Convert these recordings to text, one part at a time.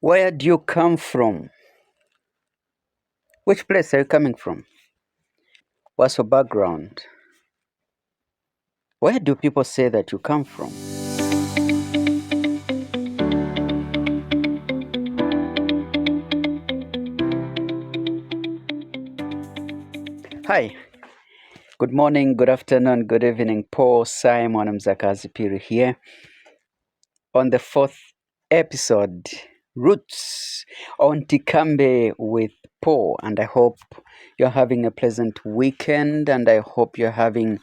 Where do you come from? Which place are you coming from? What's your background? Where do people say that you come from? Hi, good morning, good afternoon, good evening. Paul Simon Mzakazi Piri here on the fourth episode, Roots on TIKAMBE with Paul. And I hope you're having a pleasant weekend, and I hope you're having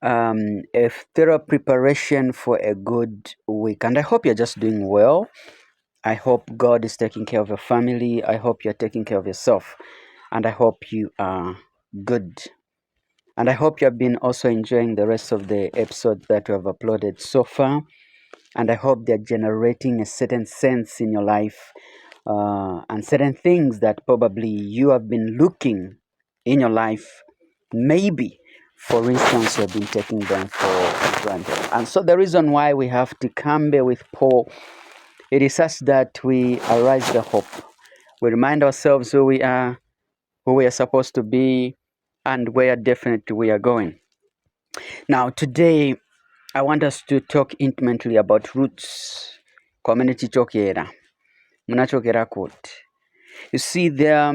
a thorough preparation for a good week. And I hope you're just doing well. I hope God is taking care of your family. I hope you're taking care of yourself. And I hope you are good. And I hope you have been also enjoying the rest of the episodes that we have uploaded so far. And I hope they're generating a certain sense in your life and certain things that probably you have been looking in your life. Maybe, for instance, you have been taking them for granted. And so the reason why we have to TIKAMBE with Paul, it is such that we arise the hope. We remind ourselves who we are supposed to be, and where definitely we are going. Now, today, I want us to talk intimately about roots. Community chokera. Munachokera kuti. You see, there are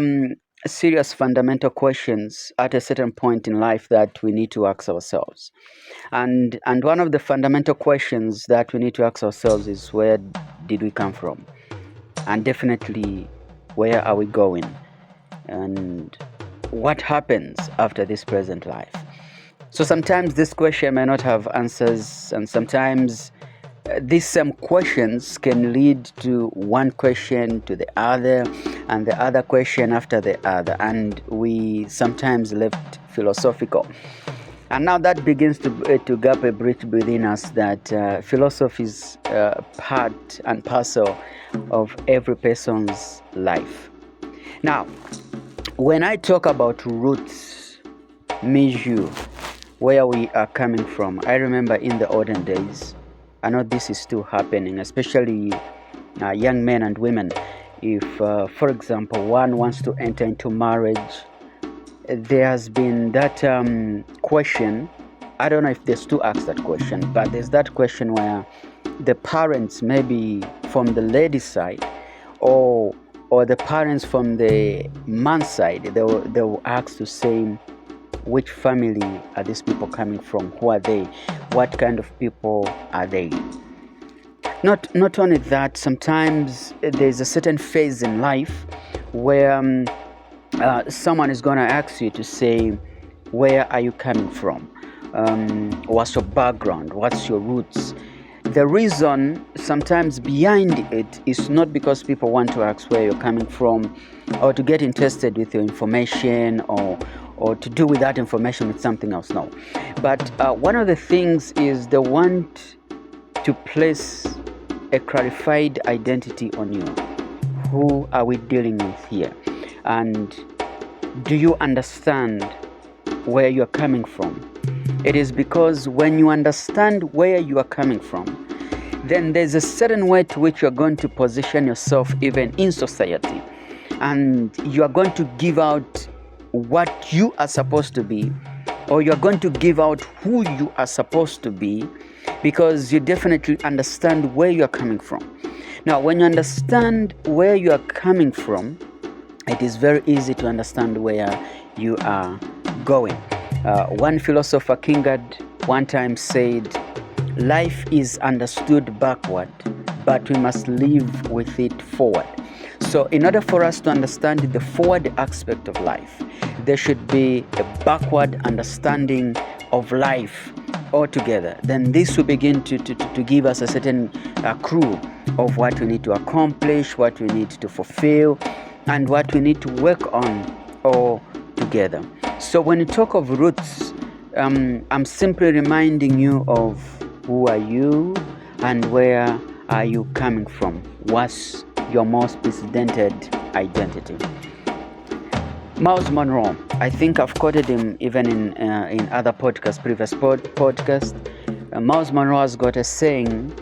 serious fundamental questions at a certain point in life that we need to ask ourselves. And one of the fundamental questions that we need to ask ourselves is, where did we come from? And definitely, where are we going? And what happens after this present life? So sometimes this question may not have answers, and sometimes these same questions can lead to one question to the other, and the other question after the other, and we sometimes left philosophical. And now that begins to gap a bridge within us that philosophy is part and parcel of every person's life. Now, when I talk about roots, milieu, where we are coming from, I remember in the olden days, I know this is still happening, especially young men and women. If, for example, one wants to enter into marriage, there has been that question. I don't know if they still ask that question, but there's that question where the parents, maybe from the lady's side, or the parents from the man's side, they will ask to say, which family are these people coming from? Who are they? What kind of people are they? Not only that, sometimes there's a certain phase in life where someone is going to ask you to say, where are you coming from? What's your background? What's your roots? The reason sometimes behind it is not because people want to ask where you're coming from, or to get interested with your information, or to do with that information with something else. No. But one of the things is they want to place a clarified identity on you. Who are we dealing with here? And do you understand where you're coming from? It is because when you understand where you are coming from, then there's a certain way to which you're going to position yourself even in society. And you are going to give out what you are supposed to be, or you're going to give out who you are supposed to be, because you definitely understand where you're coming from. Now, when you understand where you are coming from, it is very easy to understand where you are going. One philosopher, Kingard, one time said, life is understood backward, but we must live with it forward. So in order for us to understand the forward aspect of life, there should be a backward understanding of life altogether. Then this will begin to give us a certain clue of what we need to accomplish, what we need to fulfill, and what we need to work on all together. So when you talk of roots, I'm simply reminding you of who are you and where are you coming from. What's your most precedented identity? Miles Monroe, I think I've quoted him even in other podcasts, previous podcasts. Miles Monroe has got a saying,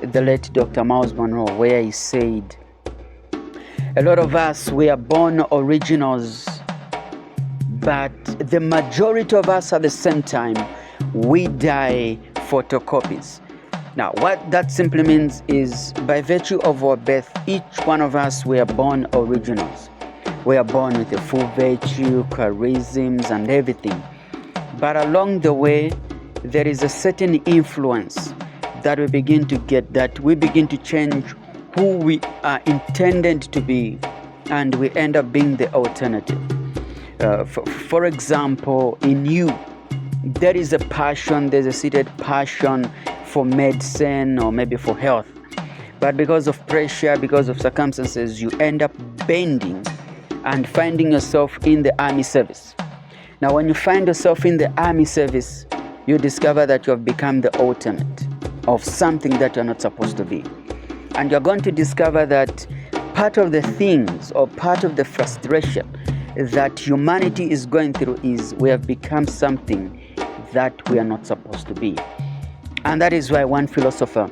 the late Dr. Miles Monroe, where he said, A lot of us, we are born originals, but the majority of us at the same time, we die photocopies. Now, what that simply means is, by virtue of our birth, each one of us, we are born originals. We are born with a full virtue, charisms, and everything. But along the way, there is a certain influence that we begin to get, that we begin to change who we are intended to be, and we end up being the alternative. For example, in you, there is a passion, there's a seated passion for medicine or maybe for health. But because of pressure, because of circumstances, you end up bending and finding yourself in the army service. Now, when you find yourself in the army service, you discover that you have become the alternate of something that you're not supposed to be. And you're going to discover that part of the things, or part of the frustration that humanity is going through, is we have become something that we are not supposed to be. And that is why one philosopher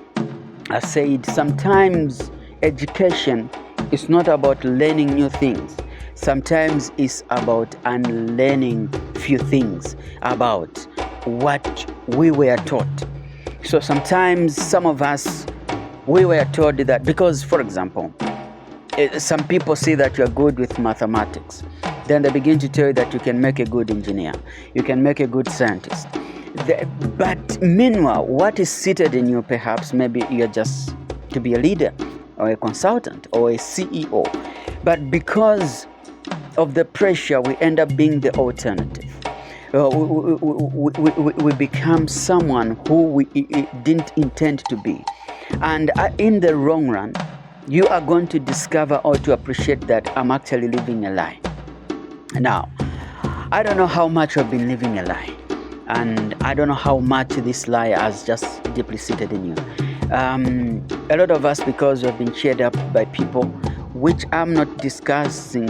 has said, sometimes education is not about learning new things. Sometimes it's about unlearning few things about what we were taught. So sometimes some of us, we were told that because, for example, some people see that you're good with mathematics. Then they begin to tell you that you can make a good engineer, you can make a good scientist. But meanwhile, what is seated in you, perhaps, maybe you're just to be a leader or a consultant or a CEO. But because of the pressure, we end up being the alternative. We become someone who we didn't intend to be. And in the long run, you are going to discover or to appreciate that I'm actually living a lie. Now, I don't know how much I've been living a lie. And I don't know how much this lie has just deeply seated in you. A lot of us, because we've been cheered up by people, which I'm not discussing,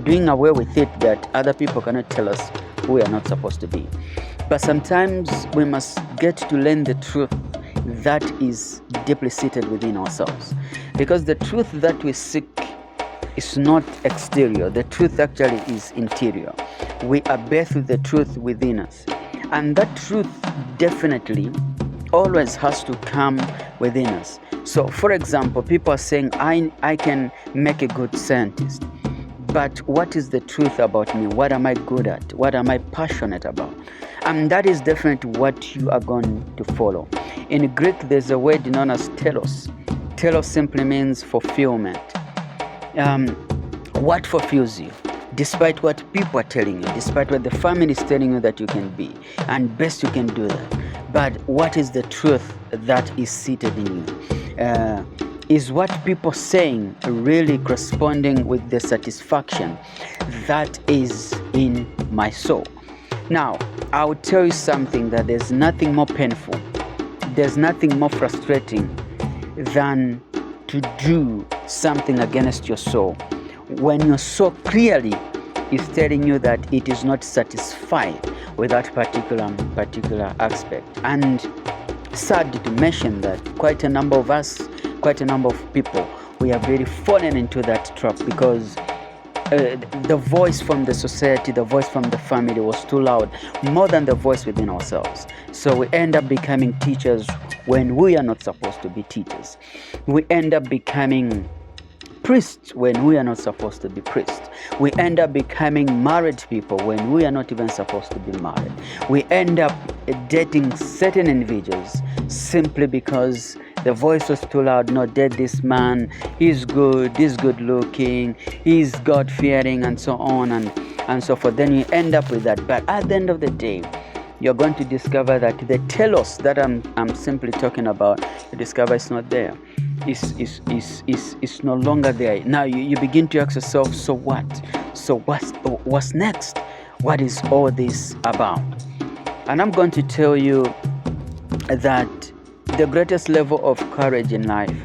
doing away with it, that other people cannot tell us who we are not supposed to be. But sometimes we must get to learn the truth that is deeply seated within ourselves. Because the truth that we seek is not exterior. The truth actually is interior. We are birthed with the truth within us. And that truth definitely always has to come within us. So, for example, people are saying, I can make a good scientist. But what is the truth about me? What am I good at? What am I passionate about? And that is definitely what you are going to follow. In Greek, there's a word known as telos. Telos simply means fulfillment. What fulfills you? Despite what people are telling you, despite what the family is telling you that you can be, and best you can do that. But what is the truth that is seated in you? Is what people saying really corresponding with the satisfaction that is in my soul? Now, I'll tell you something, that there's nothing more painful, there's nothing more frustrating than to do something against your soul, when your soul clearly is telling you that it is not satisfied with that particular aspect. And sad to mention that quite a number of us, quite a number of people, we have really fallen into that trap, because the voice from the society, the voice from the family was too loud, more than the voice within ourselves. So we end up becoming teachers when we are not supposed to be teachers. We end up becoming priests when we are not supposed to be priests. We end up becoming married people when we are not even supposed to be married. We end up dating certain individuals simply because the voice was too loud. No, date this man, he's good looking, he's God-fearing, and so on and so forth. Then you end up with that. But at the end of the day, you're going to discover that the telos that I'm simply talking about, you discover it's not there. It's no longer there. Now you begin to ask yourself, so what? So what's next? What is all this about? And I'm going to tell you that the greatest level of courage in life,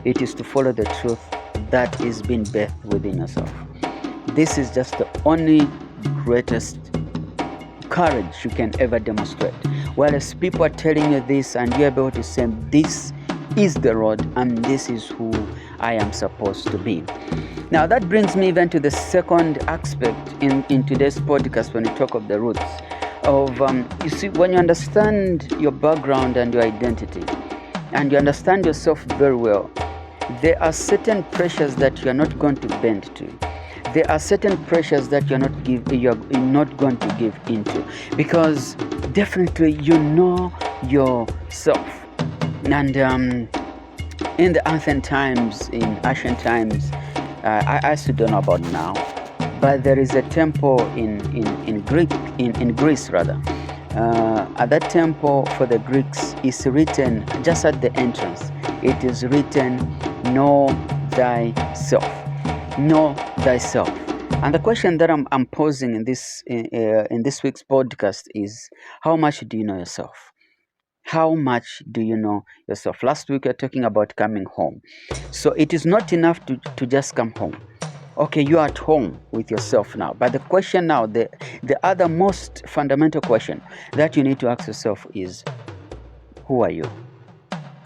it is to follow the truth that is being birthed within yourself. This is just the only greatest courage you can ever demonstrate. Whereas people are telling you this, and you're able to say, this is the road and this is who I am supposed to be. Now that brings me even to the second aspect in today's podcast when we talk of the roots of, you see, when you understand your background and your identity, and you understand yourself very well, there are certain pressures that you are not going to bend to. There are certain pressures that you're not going to give into, because definitely you know yourself. And in the ancient times, I still don't know about now, but there is a temple in Greece rather. At that temple for the Greeks is written just at the entrance. It is written, "Know thyself." Know thyself. And the question that I'm posing in this week's podcast is, how much do you know yourself? How much do you know yourself? Last week we were talking about coming home. So it is not enough to just come home. Okay, you are at home with yourself now. But the question now, the other most fundamental question that you need to ask yourself is, who are you?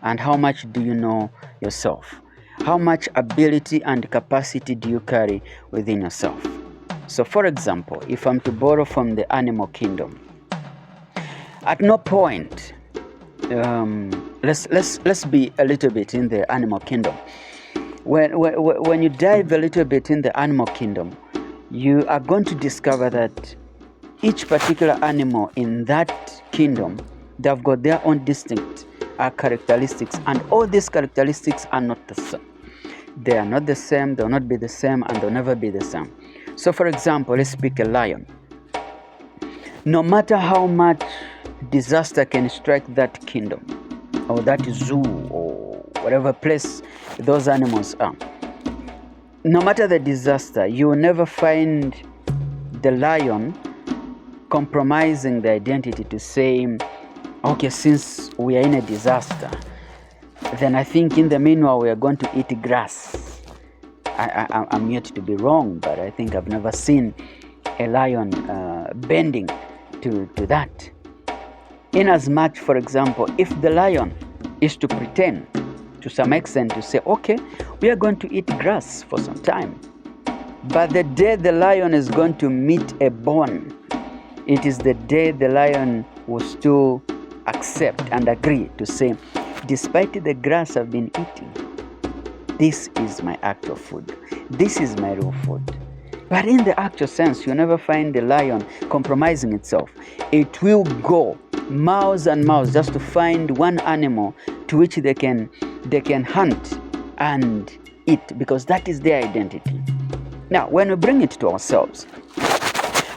And how much do you know yourself? How much ability and capacity do you carry within yourself? So for example, if I'm to borrow from the animal kingdom, at no point, let's be a little bit in the animal kingdom. When you dive a little bit in the animal kingdom, you are going to discover that each particular animal in that kingdom, they've got their own distinct characteristics, and all these characteristics are not the same. They are not the same, they'll not be the same, and they'll never be the same. So for example, let's pick a lion. No matter how much disaster can strike that kingdom, or that zoo, or whatever place those animals are, no matter the disaster, you will never find the lion compromising the identity to say, okay, since we are in a disaster, then I think in the meanwhile we are going to eat grass. I'm yet to be wrong, but I think I've never seen a lion bending to that. In as much, for example, if the lion is to pretend to some extent to say, okay, we are going to eat grass for some time, but the day the lion is going to meet a bone, it is the day the lion will still accept and agree to say, despite the grass I've been eating, this is my actual food. This is my real food. But in the actual sense, you never find the lion compromising itself. It will go miles and miles just to find one animal to which they can hunt and eat, because that is their identity. Now, when we bring it to ourselves,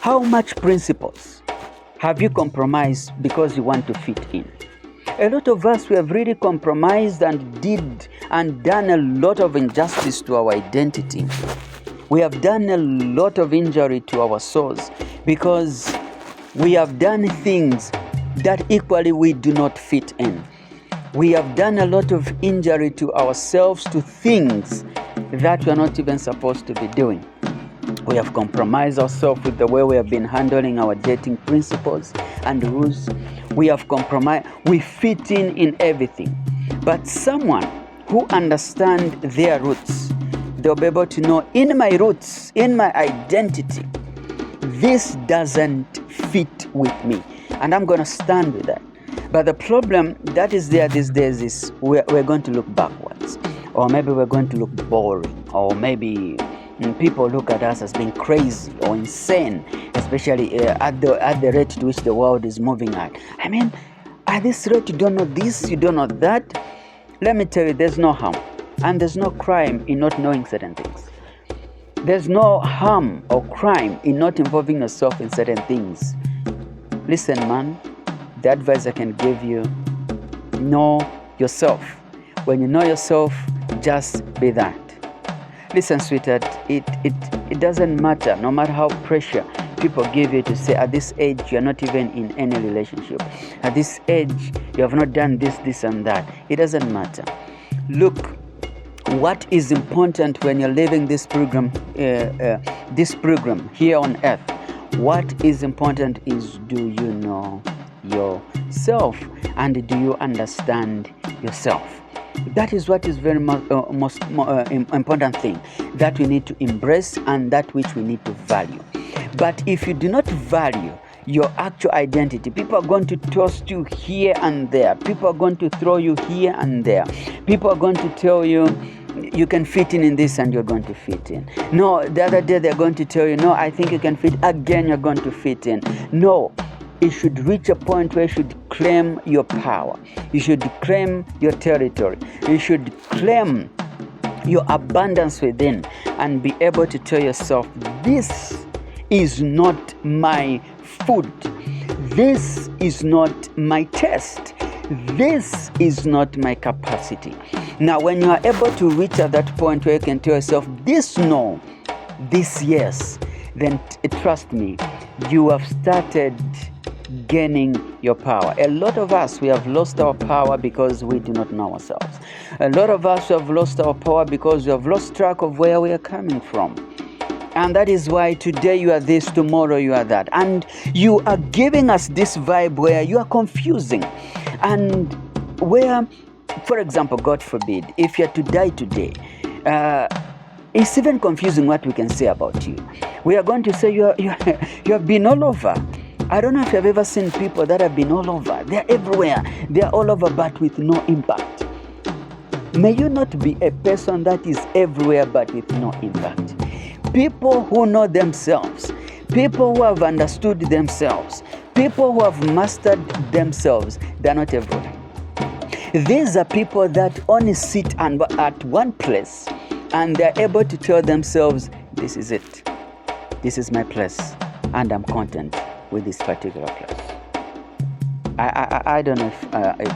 how much principles have you compromised because you want to fit in? A lot of us, we have really compromised and done a lot of injustice to our identity. We have done a lot of injury to our souls because we have done things that equally we do not fit in. We have done a lot of injury to ourselves, to things that we are not even supposed to be doing. We have compromised ourselves with the way we have been handling our dating principles and rules. We have compromised. We fit in everything. But someone who understands their roots, they'll be able to know, in my roots, in my identity, this doesn't fit with me, and I'm going to stand with that. But the problem that is there these days is we're going to look backwards, or maybe we're going to look boring, or maybe people look at us as being crazy or insane, especially at the rate to which the world is moving at. I mean, at this rate, you don't know this, you don't know that. Let me tell you, there's no harm and there's no crime in not knowing certain things. There's no harm or crime in not involving yourself in certain things. Listen, man, the advice I can give you, know yourself. When you know yourself, just be that. Listen, sweetheart, it doesn't matter, no matter how pressure people give you to say, at this age, you're not even in any relationship. At this age, you have not done this and that. It doesn't matter. Look, what is important when you're living this program here on earth, what is important is, do you know yourself, and do you understand yourself? That is what is very most important thing that we need to embrace and that which we need to value. But if you do not value your actual identity, people are going to toast you here and there. People are going to throw you here and there. People are going to tell you, you can fit in this, and you're going to fit in. No, the other day they're going to tell you, no, I think you can fit. Again, you're going to fit in. No, it should reach a point where you should claim your power. You should claim your territory. You should claim your abundance within and be able to tell yourself, this is not my food. This is not my taste. This is not my capacity. Now, when you are able to reach at that point where you can tell yourself, this no, this yes, then trust me, you have started gaining your power. A lot of us, we have lost our power because we do not know ourselves. A lot of us have lost our power because we have lost track of where we are coming from. And that is why today you are this, tomorrow you are that. And you are giving us this vibe where you are confusing. And where, for example, God forbid, if you are to die today, it's even confusing what we can say about you. We are going to say you have been all over. I don't know if you have ever seen people that have been all over. They are everywhere. They are all over but with no impact. May you not be a person that is everywhere but with no impact. People who know themselves, people who have understood themselves, people who have mastered themselves, they are not everywhere. These are people that only sit at one place and they are able to tell themselves, this is it. This is my place and I'm content with this particular place. I don't know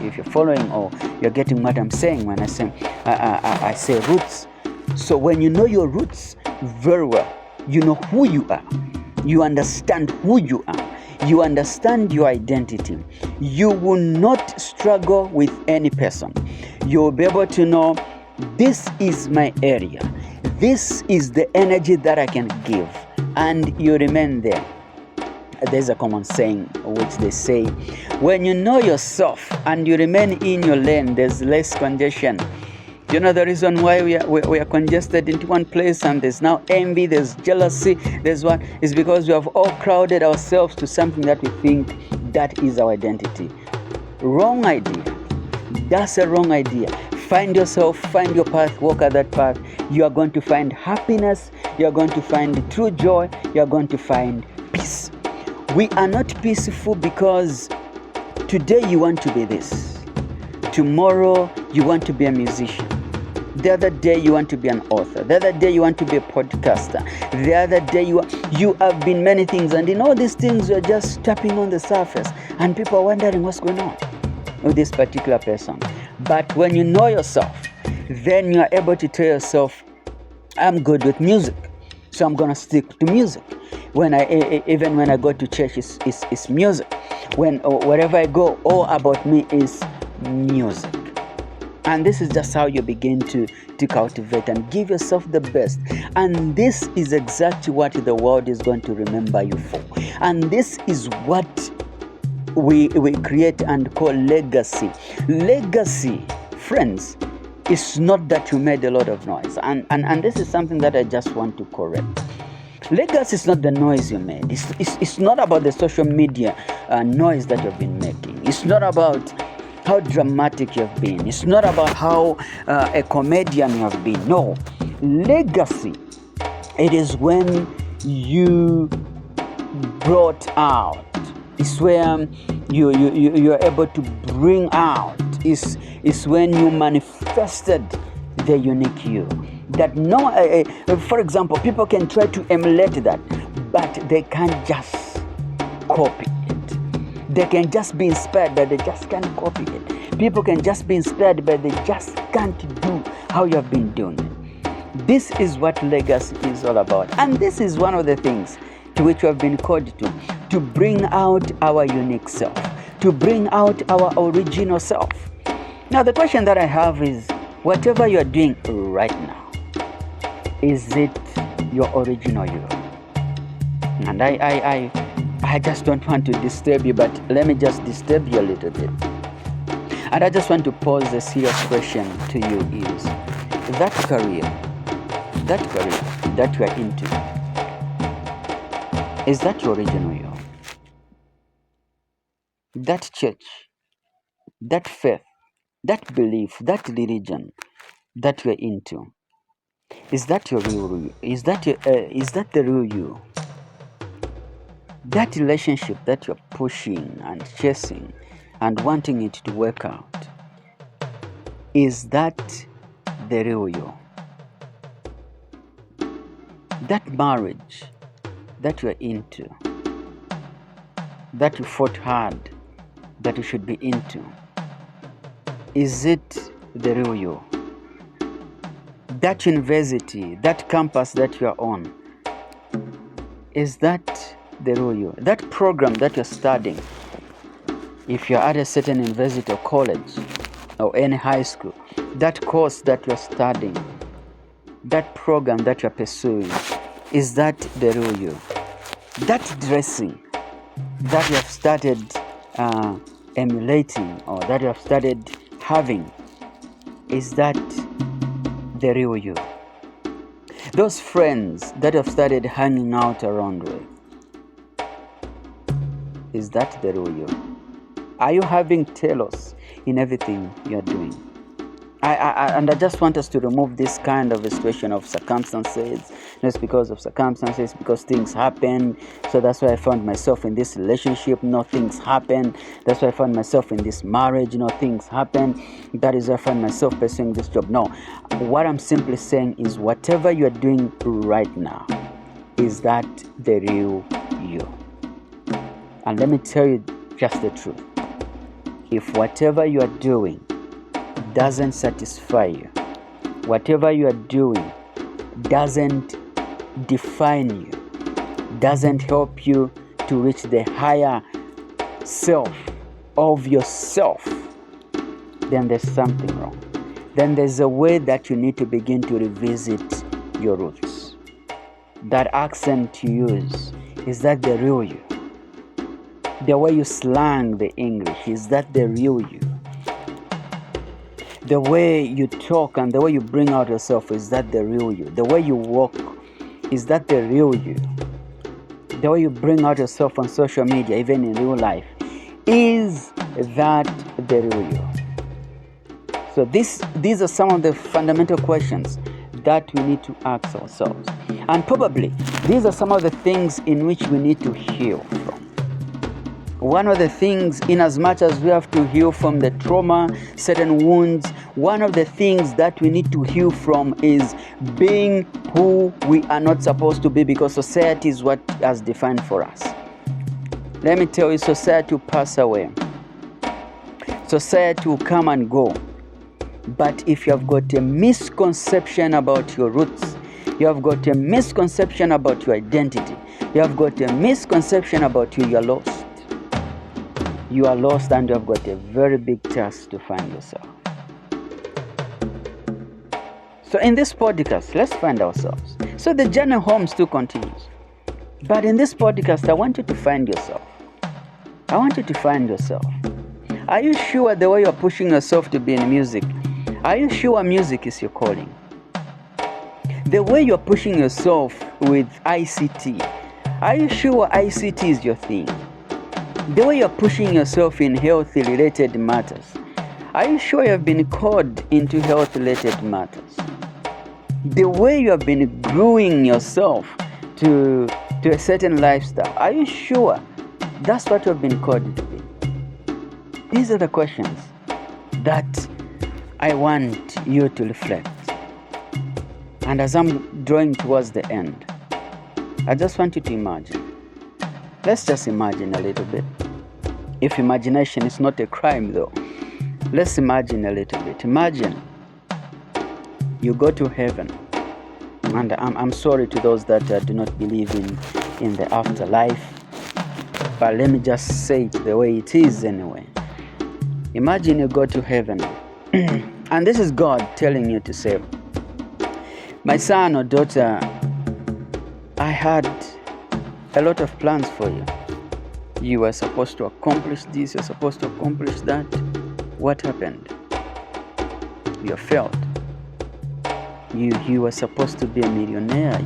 if you're following or you're getting what I'm saying when I say roots. So when you know your roots very well, you know who you are, you understand who you are, you understand your identity, you will not struggle with any person. You will be able to know, this is my area, this is the energy that I can give, and you remain there. There's a common saying which they say, when you know yourself and you remain in your lane, there's less congestion. You know the reason why we are congested into one place, and there's now envy, there's jealousy, there's one, is because we have all crowded ourselves to something that we think that is our identity. Wrong idea. That's a wrong idea. Find yourself, find your path, walk at that path. You are going to find happiness, you are going to find true joy, you are going to find peace. We are not peaceful because today you want to be this. Tomorrow you want to be a musician. The other day you want to be an author. The other day you want to be a podcaster. The other day you have been many things, and in all these things you are just tapping on the surface and people are wondering what's going on with this particular person. But when you know yourself, then you are able to tell yourself, I'm good with music, so I'm going to stick to music. Even when I go to church, it's music. Wherever I go, all about me is music. And this is just how you begin to cultivate and give yourself the best. And this is exactly what the world is going to remember you for. And this is what we create and call legacy. Legacy, friends, is not that you made a lot of noise. And this is something that I just want to correct. Legacy is not the noise you made. It's not about the social media noise that you've been making. It's not about how dramatic you have been. It's not about how a comedian you have been. No. Legacy, it is when you brought out. It's when you're able to bring out. It's when you manifested the unique you. That for example, people can try to emulate that, but they can't just copy it. They can just be inspired, but they just can't copy it. People can just be inspired, but they just can't do how you have been doing it. This is what legacy is all about. And this is one of the things to which we have been called to bring out our unique self, to bring out our original self. Now, the question that I have is, whatever you are doing right now, is it your original you? And I just don't want to disturb you, but let me just disturb you a little bit. And I just want to pose a serious question to you is, that career that you are into, is that your original you? That church, that faith, that belief, that religion that you are into, is that your real you? Is that the real you? That relationship that you're pushing and chasing and wanting it to work out, is that the real you? That marriage that you're into, that you fought hard that you should be into, is it the real you? That university, that campus that you're on, is that the real you? That program that you're studying, if you're at a certain university or college or any high school, that course that you're studying, that program that you're pursuing, is that the real you? That dressing that you have started emulating, or that you have started having, is that the real you? Those friends that you have started hanging out around with, is that the real you? Are you having telos in everything you're doing? And I just want us to remove this kind of a situation of circumstances. It's because of circumstances, because things happen. So that's why I found myself in this relationship. No, things happen. That's why I found myself in this marriage. No, things happen. That is why I find myself pursuing this job. No, what I'm simply saying is, whatever you're doing right now, is that the real you? And let me tell you just the truth. If whatever you are doing doesn't satisfy you, whatever you are doing doesn't define you, doesn't help you to reach the higher self of yourself, then there's something wrong. Then there's a way that you need to begin to revisit your roots. That accent you use, is that the real you? The way you slang the English, is that the real you? The way you talk and the way you bring out yourself, is that the real you? The way you walk, is that the real you? The way you bring out yourself on social media, even in real life, is that the real you? So these are some of the fundamental questions that we need to ask ourselves. And probably these are some of the things in which we need to heal from. One of the things, in as much as we have to heal from the trauma, certain wounds, one of the things that we need to heal from is being who we are not supposed to be, because society is what has defined for us. Let me tell you, society will pass away. Society will come and go. But if you have got a misconception about your roots, you have got a misconception about your identity, you have got a misconception about you are lost. You are lost, and you have got a very big task to find yourself. So in this podcast, let's find ourselves. So the journey home still continues. But in this podcast, I want you to find yourself. I want you to find yourself. Are you sure the way you're pushing yourself to be in music, are you sure music is your calling? The way you're pushing yourself with ICT, are you sure ICT is your thing? The way you're pushing yourself in health-related matters, are you sure you have been called into health-related matters? The way you have been growing yourself to a certain lifestyle, are you sure that's what you have been called to be? These are the questions that I want you to reflect. And as I'm drawing towards the end, I just want you to imagine. Let's just imagine a little bit. If imagination is not a crime though, let's imagine a little bit. Imagine you go to heaven. And I'm sorry to those that do not believe in the afterlife, but let me just say it the way it is anyway. Imagine you go to heaven, and this is God telling you to say, my son or daughter, I had a lot of plans for you. You were supposed to accomplish this, you're supposed to accomplish that. what happened? You failed. You were supposed to be a millionaire.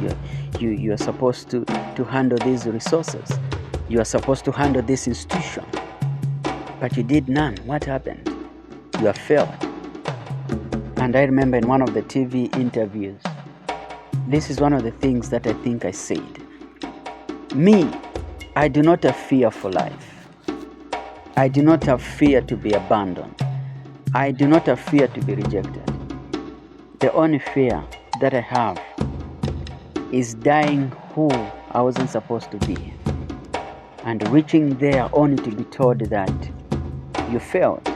You are supposed to handle these resources. You are supposed to handle this institution. But you did none. What happened? You have failed. And I remember in one of the TV interviews, this is one of the things that I think I said. Me, I do not have fear for life. I do not have fear to be abandoned. I do not have fear to be rejected. The only fear that I have is dying who I wasn't supposed to be, and reaching there only to be told that you failed.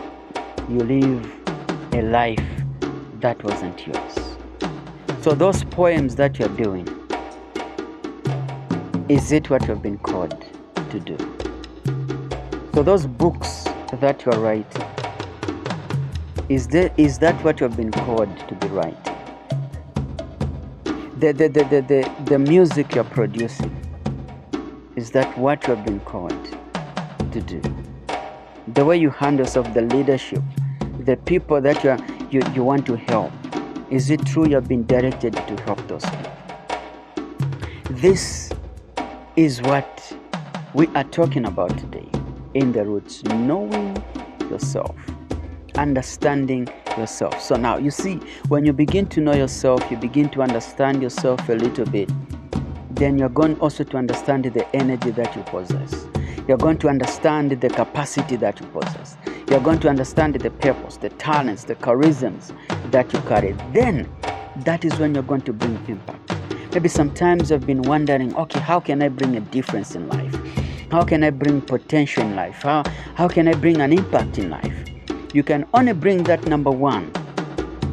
You live a life that wasn't yours. So those poems that you're doing, is it what you've been called to do? So those books that you're writing, is that what you've been called to be writing? The music you're producing, is that what you've been called to do? The way you handle yourself, the leadership, the people that you want to help, is it true you've been directed to help those people? This is what we are talking about today in the roots, knowing yourself, understanding yourself. So now you see, when you begin to know yourself, you begin to understand yourself a little bit, then you're going also to understand the energy that you possess. You're going to understand the capacity that you possess. You're going to understand the purpose, the talents, the charisms that you carry. Then that is when you're going to bring impact. Maybe sometimes you've been wondering, okay, how can I bring a difference in life? How can I bring potential in life? How can I bring an impact in life? You can only bring that, number one,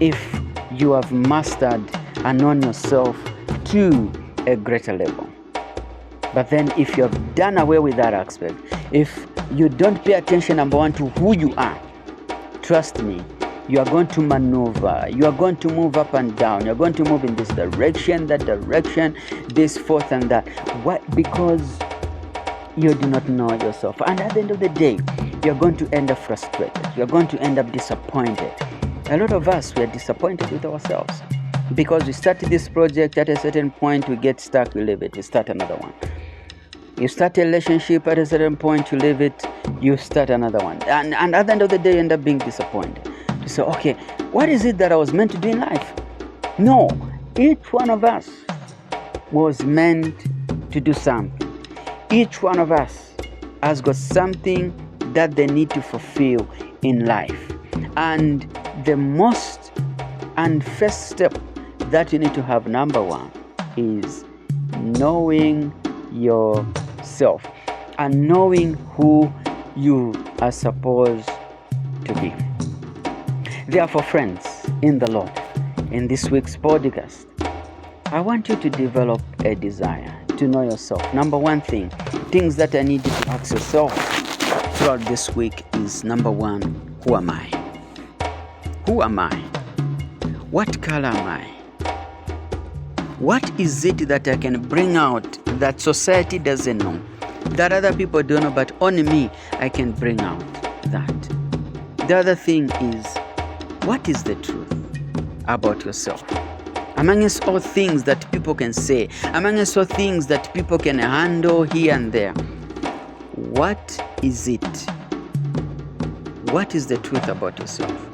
if you have mastered and known yourself to a greater level. But then if you have done away with that aspect, if you don't pay attention, number one, to who you are, trust me, you are going to maneuver, you are going to move up and down, you're going to move in this direction, that direction, this forth and that. What? Because you do not know yourself. And at the end of the day, you're going to end up frustrated. You're going to end up disappointed. A lot of us, we are disappointed with ourselves because we started this project. At a certain point, we get stuck, we leave it, we start another one. You start a relationship, at a certain point, you leave it, you start another one. And at the end of the day, you end up being disappointed. You say, okay, what is it that I was meant to do in life? No, each one of us was meant to do something. Each one of us has got something that they need to fulfill in life. And the most and first step that you need to have, number one, is knowing yourself and knowing who you are supposed to be. Therefore, friends in the Lord, in this week's podcast, I want you to develop a desire to know yourself. Number one things that I need you to ask yourself throughout this week is, number one, who am I? Who am I? What color am I? What is it that I can bring out that society doesn't know, that other people don't know, but only me, I can bring out that? The other thing is, what is the truth about yourself? Amongst all things that people can say, amongst all things that people can handle here and there, what is it? What is the truth about yourself?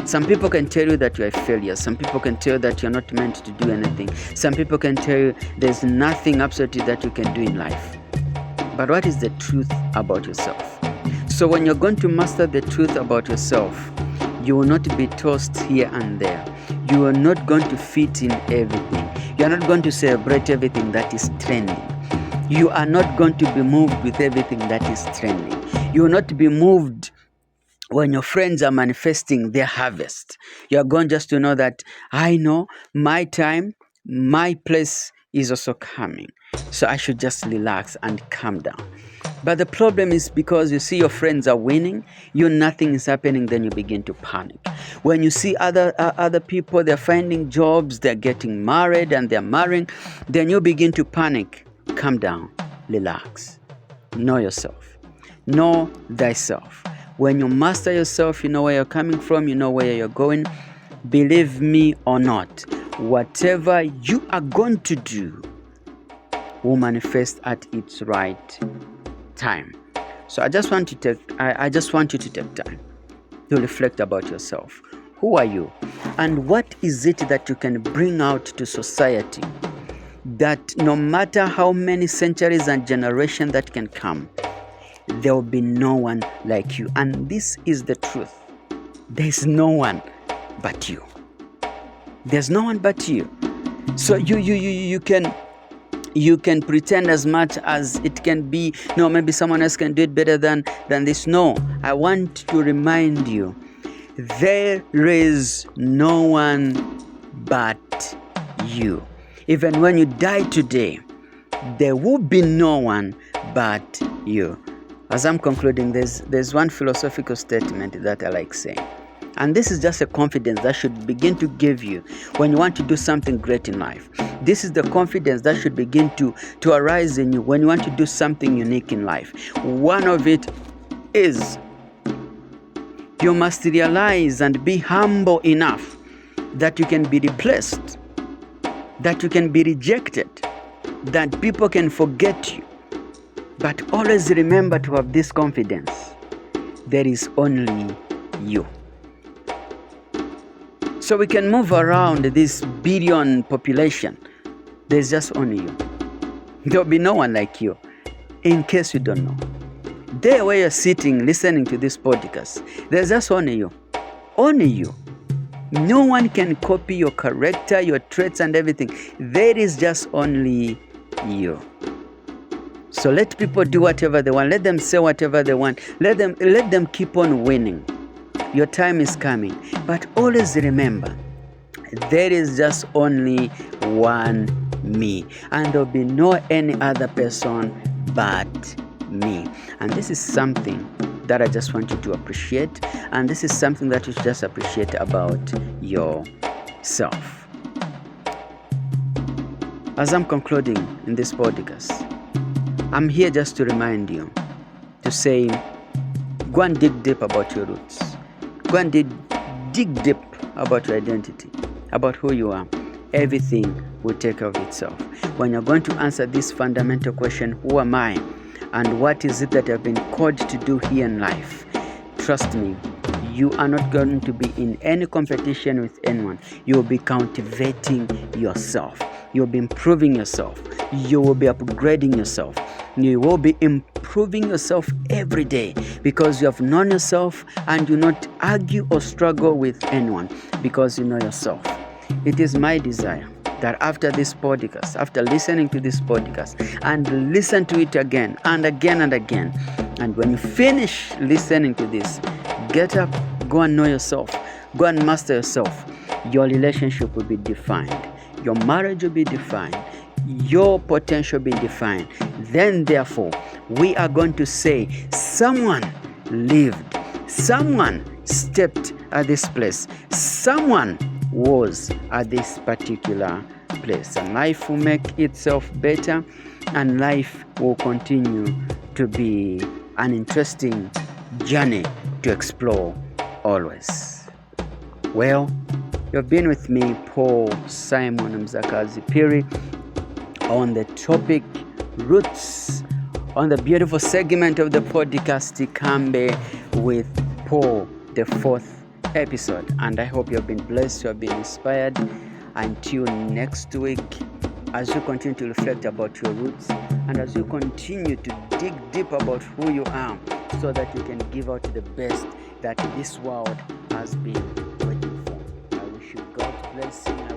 Some people can tell you that you're a failure. Some people can tell you that you're not meant to do anything. Some people can tell you there's nothing absolutely that you can do in life. But what is the truth about yourself? So when you're going to master the truth about yourself, you will not be tossed here and there. You are not going to fit in everything. You are not going to celebrate everything that is trending. You are not going to be moved with everything that is trending. You will not be moved when your friends are manifesting their harvest. You are going just to know that I know my time, my place is also coming. So I should just relax and calm down. But the problem is because you see your friends are winning, nothing is happening, then you begin to panic. When you see other people, they're finding jobs, they're getting married and they're marrying, then you begin to panic. Calm down, relax, know yourself, know thyself. When you master yourself, you know where you're coming from, you know where you're going. Believe me or not, whatever you are going to do will manifest at its right time. So I just want you to take time to reflect about yourself. Who are you? And what is it that you can bring out to society that no matter how many centuries and generations that can come, there will be no one like you. And this is the truth. There is no one but you. There's no one but you. So you can pretend as much as it can be, no, maybe someone else can do it better than this. No, I want to remind you, there is no one but you. Even when you die today, there will be no one but you. As I'm concluding, there's one philosophical statement that I like saying. And this is just a confidence that should begin to give you when you want to do something great in life. This is the confidence that should begin to arise in you when you want to do something unique in life. One of it is you must realize and be humble enough that you can be replaced, that you can be rejected, that people can forget you. But always remember to have this confidence. There is only you. So we can move around this billion population. There's just only you. There'll be no one like you. In case you don't know, there where you're sitting listening to this podcast, there's just only you. Only you. No one can copy your character, your traits and everything. There is just only you. So let people do whatever they want. Let them say whatever they want. Let them keep on winning. Your time is coming. But always remember, there is just only one me. And there'll be no any other person but me. And this is something that I just want you to appreciate. And this is something that you should just appreciate about yourself. As I'm concluding in this podcast, I'm here just to remind you to say, go and dig deep about your roots. Go and dig deep about your identity, about who you are. Everything will take care of itself. When you're going to answer this fundamental question, who am I? And what is it that I've been called to do here in life? Trust me, you are not going to be in any competition with anyone. You will be cultivating yourself. You'll be improving yourself. You will be upgrading yourself. You will be improving yourself every day because you have known yourself and do not argue or struggle with anyone because you know yourself. It is my desire that after this podcast, after listening to this podcast and listen to it again and again and again, and when you finish listening to this, get up, go and know yourself, go and master yourself. Your relationship will be defined. Your marriage will be defined. Your potential will be defined. Then, therefore, we are going to say, someone lived, someone stepped at this place, someone was at this particular place. And life will make itself better, and life will continue to be an interesting journey to explore always. Well, you've been with me, Paul Simon Mzakazi Piri, on the topic Roots, on the beautiful segment of the podcast TIKAMBE with Paul, the 4th episode. And I hope you have been blessed, you have been inspired. Until next week, as you continue to reflect about your roots and as you continue to dig deep about who you are, so that you can give out the best that this world has been waiting for. I wish you God's blessing.